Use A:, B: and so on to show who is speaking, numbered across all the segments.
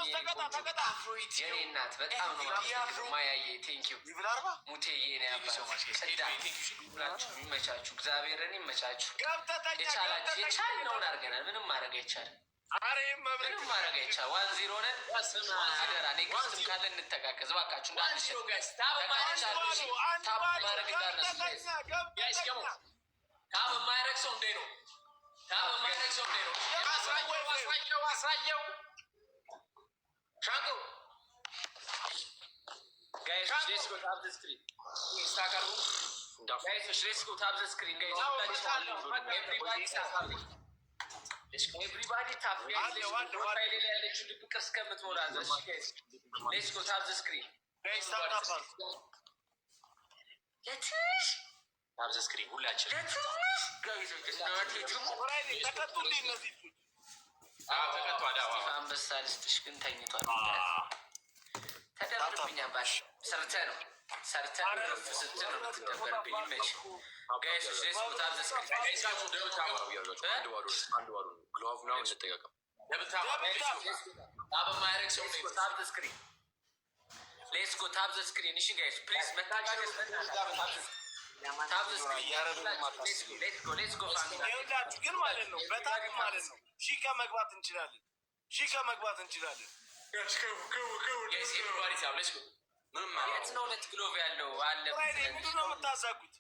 A: የኔ እናት በጣም ነው ማያዬ። ቴንኪው ሙቴ የኔ አባት ጸዳ ሁላችሁ ይመቻችሁ፣ እግዚአብሔርን ይመቻችሁ። የቻላችሁ የቻልነውን አድርገናል። ምንም ማድረግ አይቻልም። ምንም ማድረግ አይቻልም። 1-0 ነን። አደራ ኔክስትም ካለ እንተጋገዝ እባካችሁ። እንዳንሸጥ ታብ ማድረግ እንዳነሱ ታብ የማያረግ ሰው እንዴ ነው? ታብ የማያረግ ሰው እንዴ ነው? አሳየው ሻንጎ guys, let's go tap the screen. Instagram. Guys, let's go tap the screen, guys. Everybody tap. Everybody tap. Let's go tap the screen. Guys, tap. Tap the screen. ሁላችን guys, አንበሳ ልስጥሽ ግን ተኝቷል። ተደብርብኝ አባሽ ሰርተህ ነው ስትል ነው የምትደበርብኝ። ይመች ጋይስ ሌስ ቦታ ዘስክሪን ሌስ ጎ ታብ ዘ ስክሪን። እሺ ጋይስ ፕሊዝ መታገዝ
B: ግን ማለት ነው በታብ ማለት ነው ሺካ መግባት እንችላለን።
A: የት ነው ሁለት ግሎቭ ያለው አለ?
B: ምንድን ነው የምታሳጉት?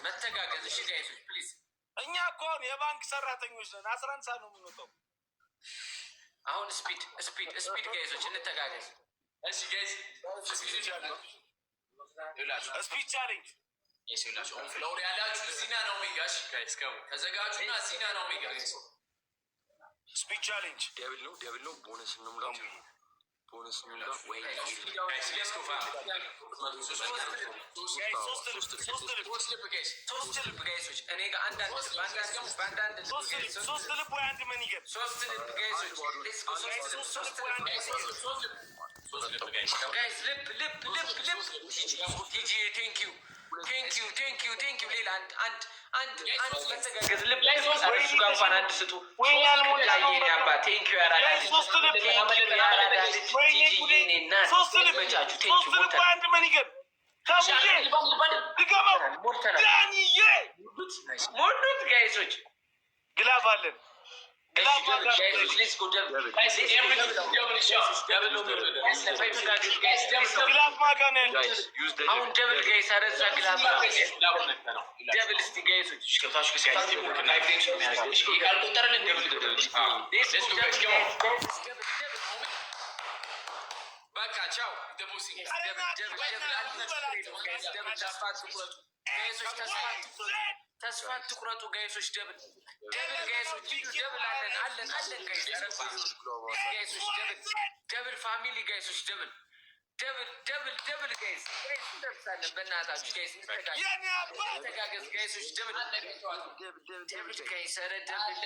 A: መተጋገዝ። እሺ ጋይሶች ፕሊዝ።
B: እኛ እኮ አሁን የባንክ ሰራተኞች ነን። 11 ሰዓት ነው የምንወጣው።
A: አሁን ስፒድ ጋይሶች እንተጋገዝ። እሺ ጋይስ
B: ስፒድ ቻሌንጅ
A: ፍሎር ያላችሁ ዚና ነው ሜጋሽ ጋይስ ተዘጋጁና ዚና ነው ሜጋሽ
B: ስፒድ ቻሌንጅ
C: ደብል ነው ቦነስ ነው ወይ
A: ሶስት ልብ ጋይሶች እኔ ጋር አንዳንድ
B: ሶስት ልብ ወይ አንድ መንገድ
A: ሶስት ልብ ጋይሶች ጋይስ ልብ ቲጂ ቴንኪዩ ሌላ አንድ መተጋገዝ ልብ አረሱ ጋር እንኳን አንድ ስጡ። የኔ አባ ቴንኪዩ ያራዳ መቻችሁ ቴንኪዩ ሞዱት ጋይሶች
B: ግላፍ አለን
A: አሁን ደብል ጋይስ አረዛ ግላፍ ደብል እስቲ ጋይሶች በቃ ቻው። ተስፋ ትቁረጡ ጋይሶች። ደብል ጋይሶች ደብል አለን ጋይሶች ደብል ፋሚሊ ጋይሶች ደብል ጋይስ እንደርሳለን። በእናታችሁ ጋይስ እንተጋገዝ ጋይሶች ደብል ጋይስ ኧረ ደብል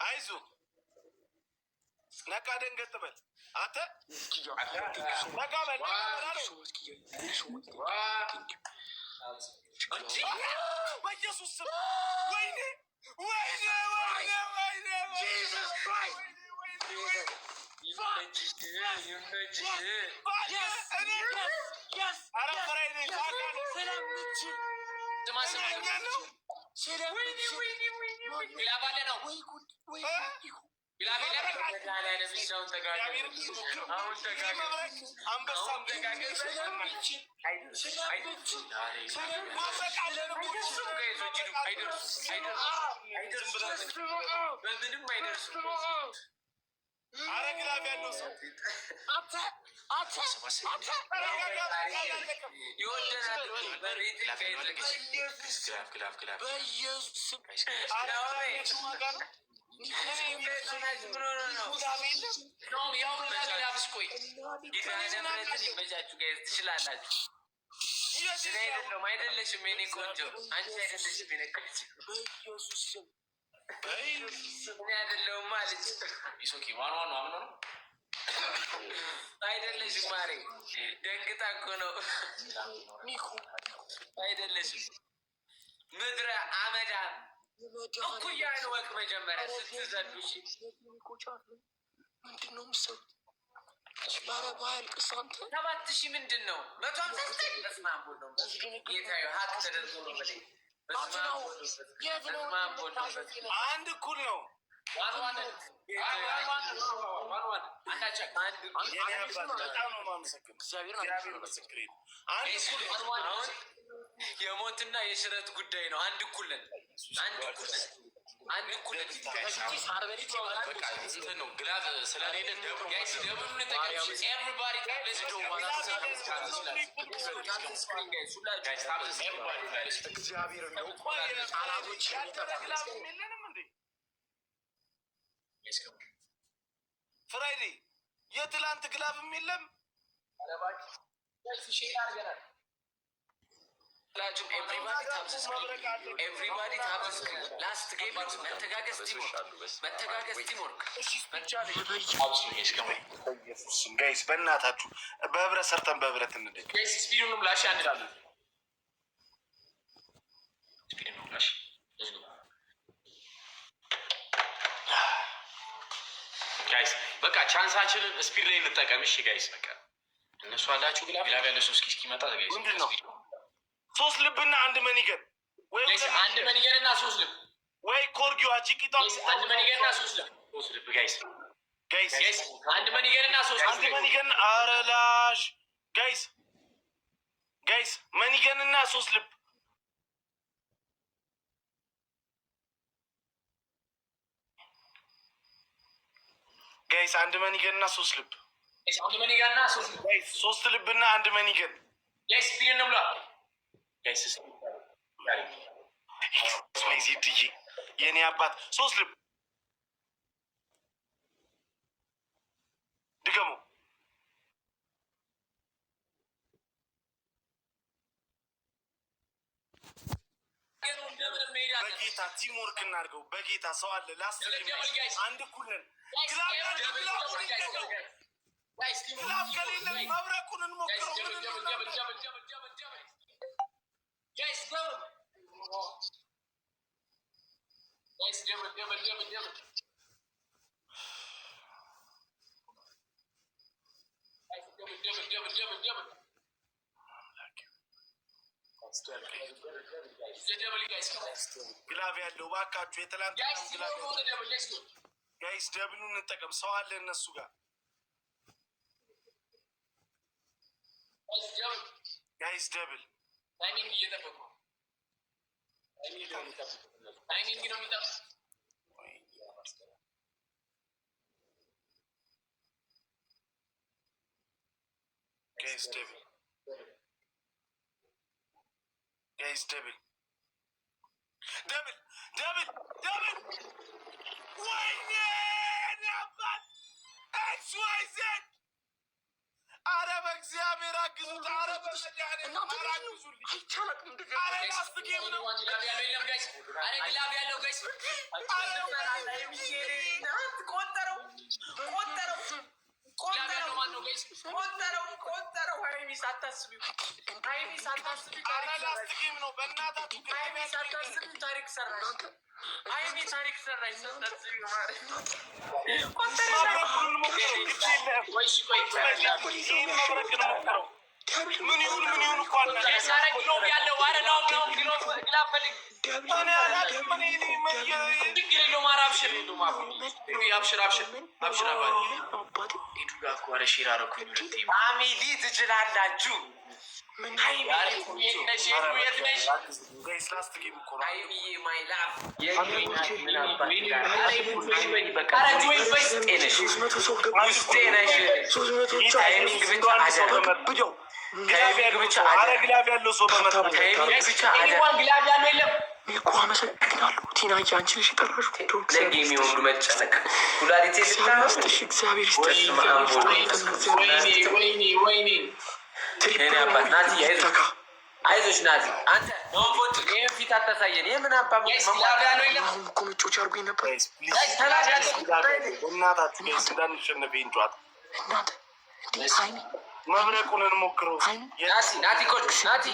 B: አይዞህ ነቃ ደንገጥ በል አንተ ነቃ በል በኢየሱስ ስም ወይኔ አይደለሽም የኔ ቆንጆ አንቺ አይደለሽም የነካች እኔ አይደለሁም አለች።
A: አይደለሽም ማሬ ደንግጣ እኮ ነው። አይደለሽም ምድረ አመዳም እኩያን ወቅ መጀመሪያ ስትዘዱ
C: ምንድን ነው የምትሰሩት? ባረባ ያልቅስ አንተ
A: 7000 ምንድን ነው 159 በስማም ቦል ነው ጌታዬ ሀቅ ተደርጎ ነው በላይ
B: አንድ እኩል ነው።
A: የሞትና የሽረት ጉዳይ ነው። አንድ እኩል ነን። አንድ እኩል ነን። ግላብ ስለሌለ
B: ፍራይዴ የትላንት ግላብም የለም።
A: ኤቭሪባዲ ታፕስ ላስት ጌም መተጋገዝ ቲምወርክ
B: ጋይስ በእናታችሁ በህብረት ሰርተን በህብረት እንደግ
A: ጋይስ ስፒዱንም ላሽ አንዳለን ስፒዱንም ላሽ ጋይስ በቃ ቻንሳችንን ስፒድ ላይ እንጠቀም። እሺ ጋይስ በቃ እነሱ አላችሁ ግላብ ያለ ሶስት እስኪመጣ ጋይስ
B: ምንድን ነው 3 ልብና 1 መኒገን ወይ
A: 1 መኒገንና 3 ልብ
B: ወይ ኮርጊዋ ቺቂታ
A: 1 መኒገንና 3 ልብ ጋይስ 1 መኒገንና 3
B: መኒገን አረላሽ ጋይስ መኒገንና 3 ልብ ጋይስ 1 መኒገንና 3 ልብ
A: ጋይስ 1 መኒገንና 3 ልብ
B: ጋይስ 3 ልብና 1 መኒገን
A: ጋይስ ፒን ነው ብላ ጋይስ
B: ዲጂ የኔ አባት 3 ልብ ድገሙ። በጌታ ቲምወርክ እናድርገው። በጌታ ሰው አለ ላስት አንድ እኩል ነን። ግላብ ከሌለ መብረቁን እንሞክረው። ግላብ ያለው እባካችሁ የትላንት ጋይስ ደብሉን እንጠቀም። ሰው አለ እነሱ ጋር ጋይስ ደብል
A: ታይሚንግ እየጠበቁ ታይሚንግ ነው የሚጠብቁ
B: ጋይስ ደብል ጋይስ ደብል ወይኔ አባት ኤክስ ዋይ ዜድ አረ በእግዚአብሔር አግዙት። አረ በመድኃኒዓለም አግዙልኝ። አረ ላስት ጌም ነው።
A: ግላብ ያለው ጋይስ ቆጠረው። ሀይሚስ አታስቢው።
B: አረ ላስት ጌም ነው። በእናታችሁ
A: ሀይሚስ አታስቢው። ታሪክ ሰራሽ። ሀይሚ ታሪክ ሰራሽ።
B: ምን ይሁን እኮ
A: ያለው ፋሚሊ ትችላላችሁ።
B: ግላብ ያለው ሰው
C: እኮ አመሰግናለሁ። ቲና አንቺ ነሽ የጠራሽው
A: የሚወዱ መጨነቅ ኩላሊቴ ስታስሽ
C: እግዚአብሔር
A: አይዞሽ ናቲ አንተ ይህን ፊት አታሳየን። የምን አሁን
C: እኮ መጮች አድርጎኝ ነበር።
B: እናታችሁ እንዳንሸነፍ ይህን ጨዋታ
C: እናንተ ሀይሚ
B: መብረቁን እንሞክረው።
A: ናቲ ኮል ናቲ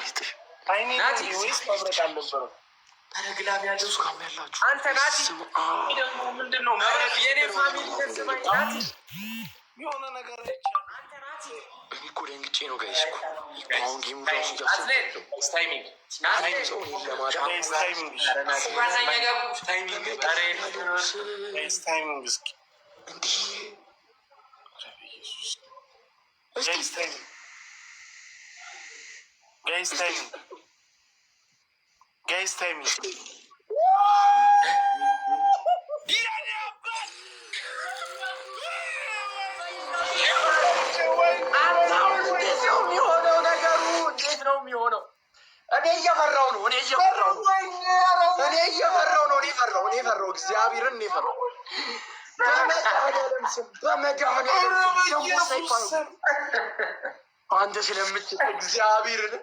B: ናቲ ወይስ መብረቅ አልነበረም?
C: በረግላብ ያለው እሱ ጋር ያላችሁ
A: አንተ ናቲ
B: ደግሞ ምንድን ነው መብረቅ?
A: የኔ ፋሚሊ ተስማኝ ናቲ
B: የሆነ ነገር አይቻልም።
A: አንተ ናቲ
C: እኔ እኮ ደንግጬ ነው ጋይስ እኮ አሁን ጌሙ ራሱ
A: አትሌት ታይሚንግ ናቲ
B: Guys, timing.
C: እኔ እየፈራሁ ነው። እግዚአብሔርን እኔ ፈራሁ። አንተ ስለምትል እግዚአብሔርን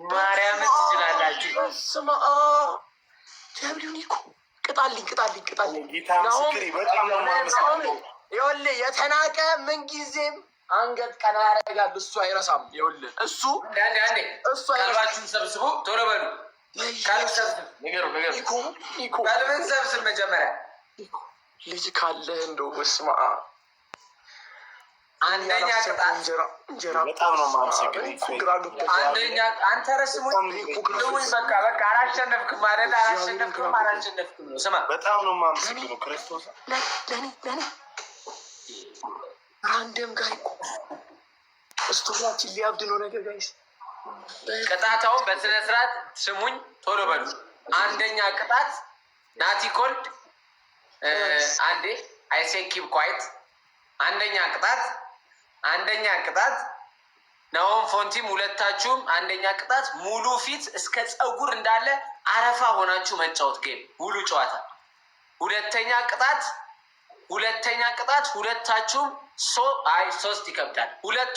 A: ማርያም ትችላላችሁ።
C: ቅጣልኝ ይኸውልህ የተናቀ ምንጊዜም አንገት ቀና ያደርጋል። እሱ አይረሳም። ይኸውልህ እሱ
A: ቀልባችሁን ሰብስቡ፣ ቶሎ በሉ። ቀልብ ሰብስብ፣ ቀልብን ሰብስብ። መጀመሪያ
C: ልጅ ካለህ እንደው በስመ አብ
A: አንደኛ ቅጣት
B: እንጀራ በጣም ነው የማመሰግነው።
A: አንደኛ አንተ ረስሙኝ በቃ አላሸነፍክም ማለት አላሸነፍክም ነው። ስማ
B: በጣም ነው የማመሰግነው ክርስቶስ
C: ለኔ ራንደም ጋር እኮ ስቶሪያችን ሊያብድ ነው ነገር ጋይስ።
A: ቅጣታውን በስነ ስርዓት ስሙኝ፣ ቶሎ በሉ። አንደኛ ቅጣት ናቲ ኮልድ አንዴ አይሴኪብ ኳይት። አንደኛ ቅጣት ናሆም ፎንቲም፣ ሁለታችሁም አንደኛ ቅጣት ሙሉ ፊት እስከ ፀጉር እንዳለ አረፋ ሆናችሁ መጫወት ጌም ሙሉ ጨዋታ። ሁለተኛ ቅጣት ሁለታችሁም ሶስት ይከብዳል። ሁለት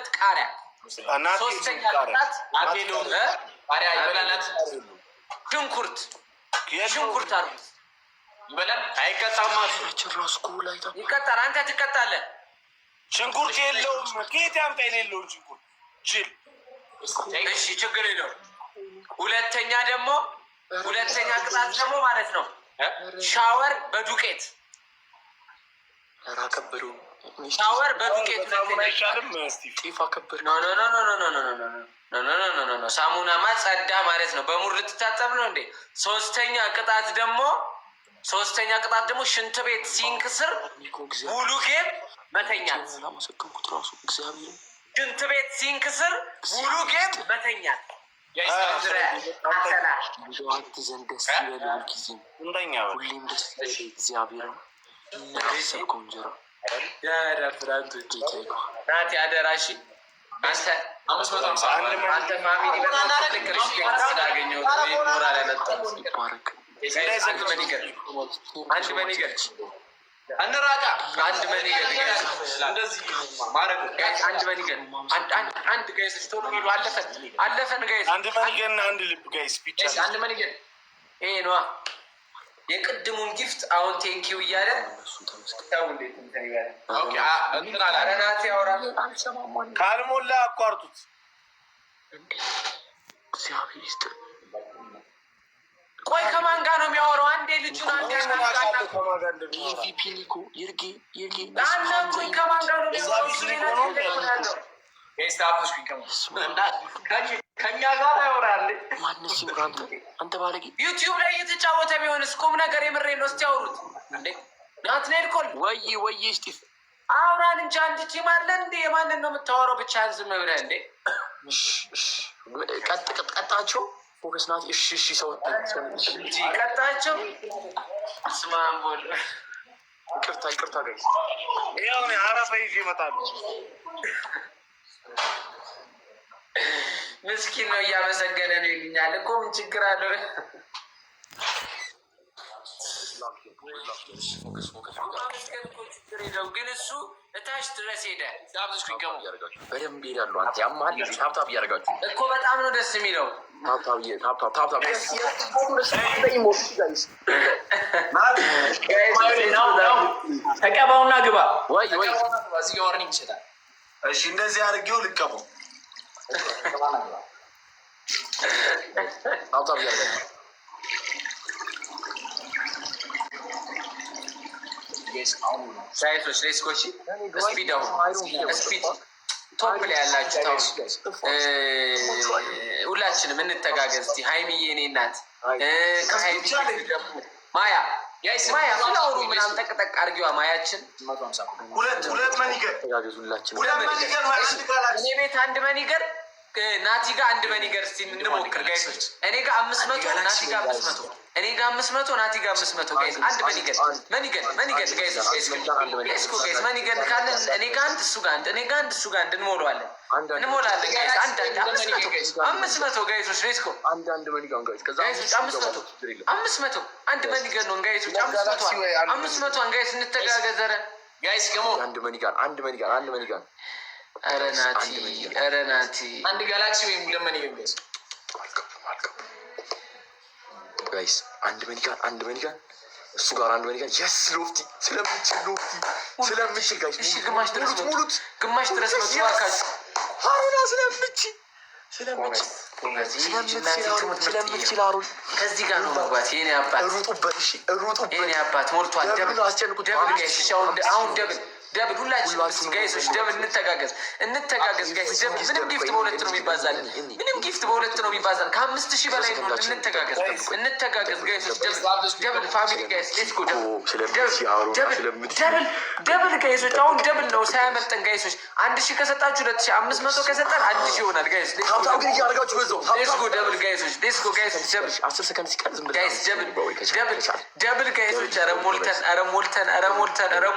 A: ቃሪያ። ሶስተኛ ቅጣት አቤሎም ቃሪያ ይበላላት። ሽንኩርት አርጉት ይበላል። አይቀጣም
C: ራሱ ላይ
A: ይቀጣል። አንተ ትቀጣለህ።
B: ሽንኩርት የለውም። ከየት ያምጣ የሌለውን ሽንኩርት ጅል።
A: እሺ ችግር የለውም። ሁለተኛ ቅጣት ደግሞ ማለት ነው ሻወር በዱቄት ሳሙናማ ጸዳ ማለት ነው። በሙር ልትታጠብ ነው እንዴ? ሶስተኛ ቅጣት ደግሞ ሽንት ቤት ሲንክ ስር ሙሉ ጌም መተኛት። ሽንት ቤት ሲንክ ስር ሙሉ ጌም መተኛት። ናቲ አደራሽ አንተ ፋሚሊ በጣም ትልቅ ሪስፔክት ስላገኘሁ ሞራል ያመጣል። አንድ መኒገር አንራቃ አንድ መኒገር አንድ ጋይስ ቶሎ ሄዱ። አለፈን ጋይስ
B: አንድ መኒገርና አንድ ልብ ጋይስ ብቻ
A: አንድ መኒገር ይሄ ነዋ። የቅድሙን ጊፍት አሁን ቴንኪው እያለ
B: ካልሞላ አቋርጡት።
A: ቆይ ከማን ጋር ነው የሚያወራው? አንዴ ልጁን አንዴ ከማን ጋር ነው የሚያወራው? ከኛ ጋር ያወራል።
C: አንተ ባለጌ
A: ዩቲዩብ ላይ እየተጫወተ ቢሆንስ ቁም ነገር የምሬን ነው። እስቲ አውሩት እንዴ ናትናኤል ኮል
C: ወይ ስቲቭ
A: አውራን እንጂ አንድ ቲም አለን እንዴ? የማንን ነው የምታወራው? ብቻህን ዝም ብለህ እንዴ?
C: ቀጣቸው ፎከስ ናት። እሺ ሰው
A: እንጂ ቀጣቸው ስማምቦል
C: ይቅርታ ጋይስ
B: ያው ነው አረፋ ይዤ እመጣለሁ።
A: ምስኪን ነው እያመሰገነ ነው ይሉኛል እኮ ምን ችግር አለው? ችግር የለውም። ነው ግን እሱ እታች ድረስ ሄደ።
C: በደንብ ሄዳሉ። አንተ ያማል ታብታብ እያደረጋችሁ
A: እኮ በጣም ነው ደስ የሚለው።
D: ተቀባውና ግባ
C: ወይ
D: እዚህ ዋርኒንግ ይችላል።
B: እሺ እንደዚህ አድርጌው ልቀበው።
C: ታብታብ እያደረጋችሁ
A: ሳይቶች ሌስኮች ስፒድ ስፒድ ቶፕ ላይ ያላችሁ ሁላችንም እንተጋገዝ። ሀይሚዬ እኔ እናት ከሀይሚ ማያ ማያ ሁላውሩ ምናምን ጠቅጠቅ አድርጊዋ ማያችን
B: ሁለት መኒገር
A: እኔ ቤት አንድ መኒገር ናቲ ጋር አንድ መኒገር እስቲ እንሞክር ጋይሶች። እኔ ጋር 500 ናቲ ጋር 500 እኔ ጋር 500 ናቲ ጋር 500 ጋይስ አንድ መኒገር ጋይሶች ሌስኮ ጋይስ መኒገር ካለ እኔ ጋር አንድ እሱ ጋር አንድ እኔ ጋር አንድ እሱ ጋር አንድ እንሞላዋለን ጋይስ አንድ 500 ጋይሶች ሌስኮ
C: አንድ መኒገር ጋይስ ከዛ
A: 500 አንድ መኒገር ነው ጋይሶች 500 ጋይስ እንተጋገዘረ ጋይስ ገሞ
C: አንድ መኒገር
A: ኧረ ናቲ
D: አንድ ጋላክሲ ወይም ሁለት መኒገር
C: ጋይስ አንድ መኒገር እሱ ጋር አንድ መኒገር የስ ሎፍቲ ስለምችል ጋይስ
A: እሺ ግማሽ ድረስ ነው ተዋካችሁ
C: ሃሩና ስለምችል
A: ከዚህ ጋር ነው መግባት። የኔ አባት የኔ አባት ሞልቷል። ደብል አሁን ደብል ሁላችን ጋይሶች ደብል እንተጋገዝ ጋይስ። ደብል ምንም ጊፍት በሁለት ነው የሚባዛልን። ከ5000 በላይ ነው። እንተጋገዝ ጋይሶች። ደብል ፋሚሊ ጋይስ ሌትስ ጎ ደብል ጋይሶች። አሁን ደብል ነው ሳያመልጠን ጋይሶች። 1000 ከሰጣችሁ 2500 ከሰጠን 1000 ይሆናል ጋይስ።
C: ታብታብ ግን እያደረጋችሁ በዛው
A: ሌትስ ጎ ደብል ጋይሶች ሌትስ ጎ ጋይስ።
C: 10 ሰከንድ ሲቀር ዝም ብለህ
A: ጋይስ ደብል ጋይሶች። ኧረ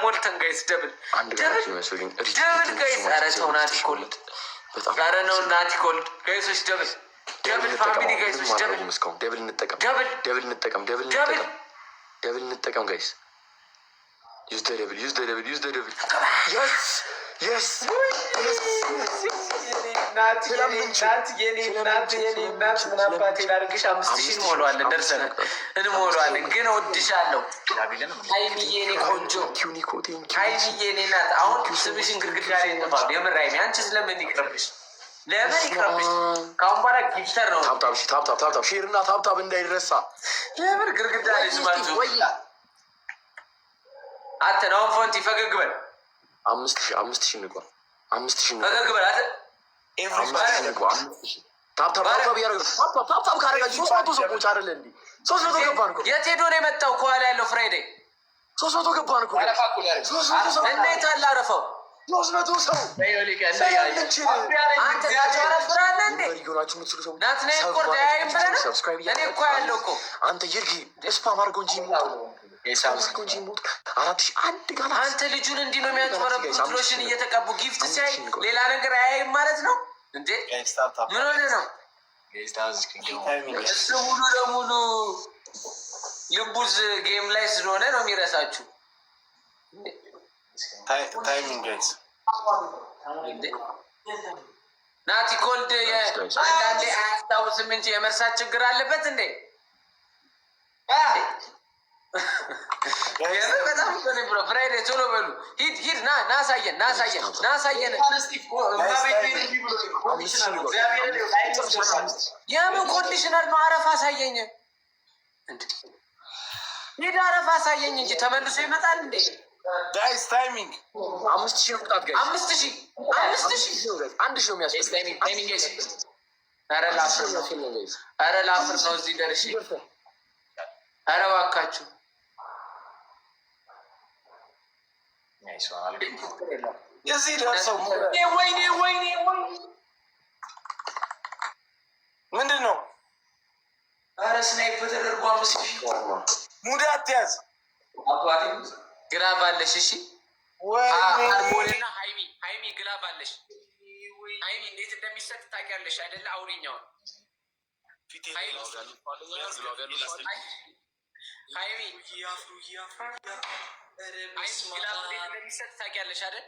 A: ሞልተን ጋይስ ደብል ጋይስ። ኧረ ተው ናቲ ኮልድ ኧረ ነው ናቲ ኮልድ ጋይሶች። ደብል ፋሚሊ ጋይሶች።
C: ደብል እንጠቀም ጋይስ። ዩዝ ደብል Yes.
A: እንሞላዋለን ግን እወድሻለሁ ሀይሚዬ የኔ ቆንጆ ሀይሚዬ የኔ ናት። አሁን ስምሽን ግድግዳ ላይ እንጥፋው። የምር ሀይሚ አንቺ ስለምን ይቅርብሽ? ከአሁን በኋላ ጊፍተር ነው።
C: ታብታብ ሼር እና ታብታብ እንዳይረሳ።
A: የምር ግድግዳ ላይ ስማችሁ አተን አሁን ፎንቲ ፈገግ በል
C: 5000 ንጓ 5000
A: ፈገግ በል አተ
C: ታብታብ ካረጋችሁ 300 ሰዎች አይደለ እንዴ? 300 ገባን እኮ።
A: የት ሄዶ ነው የመጣው? ከኋላ ያለው ፍራይዴ
C: 300 ገባን እኮ።
A: እንዴት አለ አረፈው
C: 300 ሰው
A: አንተ ታጨረፍራለህ እንዴ? ናት ነይ እኮ ዳይም ብለህ እኔ እኮ ያለው እኮ
C: አንተ ይርጊ ስፓም አድርገው እንጂ
A: አንተ ልጁን እንዲህ ነው የሚያጭበረብሩት። ሎሽን እየተቀቡ ጊፍት ሲያይ ሌላ ነገር አያይም ማለት ነው እንዴ? ምን ሆነ ነው እሱ? ሙሉ ለሙሉ ልቡዝ ጌም ላይ ስለሆነ ነው የሚረሳችሁ። ናቲ ኮልድ አንዳንዴ አያስታውስም እንጂ የመርሳት ችግር አለበት እንዴ? በጣም ብሎ ፍራይዴ ቶሎ በሉ ሂድ ናሳየን የምን ኮንዲሽነር ነው? አረፋ አሳየኝ ሂድ አረፋ አሳየኝ እንጂ ተመልሶ ይመጣል እንዴ?
B: ጋይስ ታይሚንግ
C: 5000 ቁጣት ጋይስ
A: 5000
C: 1 ሺህ የሚያስፈልግ
A: ኧረ ላፍር ነው እዚህ ደርሼ። ኧረ እባካችሁ
B: የዚህ ደርሰው ወይኔ ምንድን ነው?
A: ኧረ ስናይፕ ተደርጎ 5000
B: ሙድ አትያዝ።
A: ግላብ አለሽ? እሺ ሃርሞኒና ሀይሚ ግላብ አለሽ? ሀይሚ እንዴት እንደሚሰጥ ታውቂያለሽ አይደለ? አውሪኛውን ሀይሚ ግላብ እንደሚሰጥ ታውቂያለሽ አይደል?